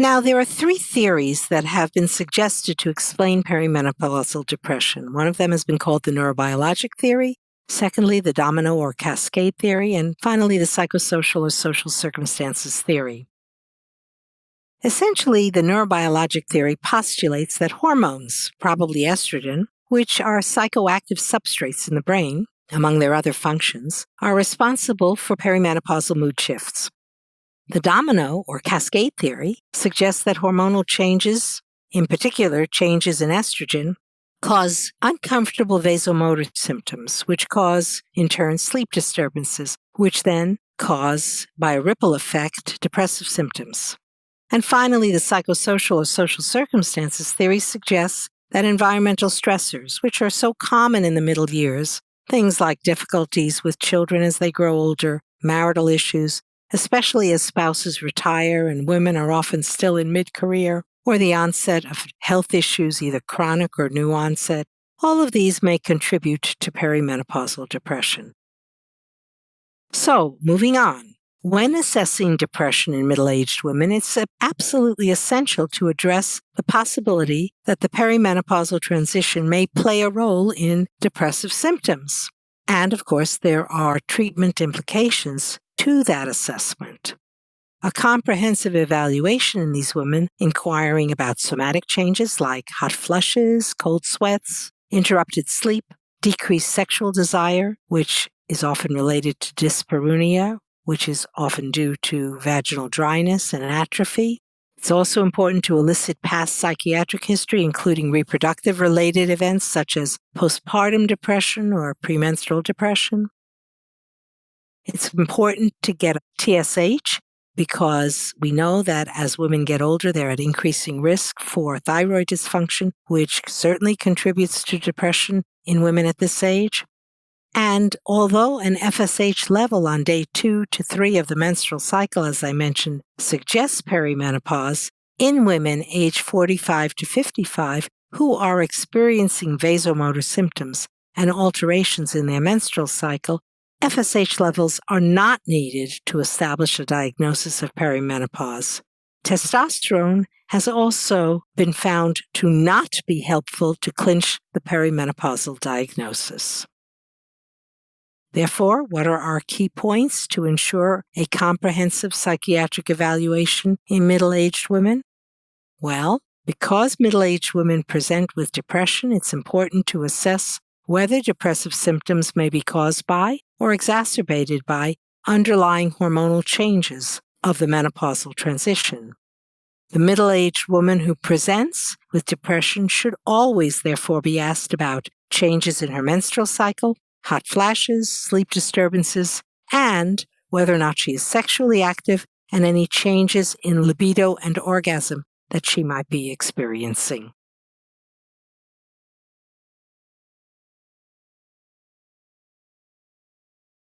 Now, there are three theories that have been suggested to explain perimenopausal depression. One of them has been called the neurobiologic theory, secondly, the domino or cascade theory, and finally, the psychosocial or social circumstances theory. Essentially, the neurobiologic theory postulates that hormones, probably estrogen, which are psychoactive substrates in the brain, among their other functions, are responsible for perimenopausal mood shifts. The domino or cascade theory suggests that hormonal changes, in particular changes in estrogen, cause uncomfortable vasomotor symptoms, which cause, in turn, sleep disturbances, which then cause, by a ripple effect, depressive symptoms. And finally, the psychosocial or social circumstances theory suggests that environmental stressors, which are so common in the middle years, things like difficulties with children as they grow older, marital issues, especially as spouses retire and women are often still in mid-career, or the onset of health issues, either chronic or new onset, all of these may contribute to perimenopausal depression. So, moving on. When assessing depression in middle-aged women, it's absolutely essential to address the possibility that the perimenopausal transition may play a role in depressive symptoms. And, of course, there are treatment implications to that assessment. A comprehensive evaluation in these women, inquiring about somatic changes like hot flushes, cold sweats, interrupted sleep, decreased sexual desire, which is often related to dyspareunia, which is often due to vaginal dryness and atrophy. It's also important to elicit past psychiatric history, including reproductive-related events such as postpartum depression or premenstrual depression. It's important to get a TSH because we know that as women get older, they're at increasing risk for thyroid dysfunction, which certainly contributes to depression in women at this age. And although an FSH level on day 2 to 3 of the menstrual cycle, as I mentioned, suggests perimenopause, in women age 45 to 55 who are experiencing vasomotor symptoms and alterations in their menstrual cycle, FSH levels are not needed to establish a diagnosis of perimenopause. Testosterone has also been found to not be helpful to clinch the perimenopausal diagnosis. Therefore, what are our key points to ensure a comprehensive psychiatric evaluation in middle-aged women? Well, because middle-aged women present with depression, it's important to assess whether depressive symptoms may be caused by or exacerbated by underlying hormonal changes of the menopausal transition. The middle-aged woman who presents with depression should always, therefore, be asked about changes in her menstrual cycle, hot flashes, sleep disturbances, and whether or not she is sexually active and any changes in libido and orgasm that she might be experiencing.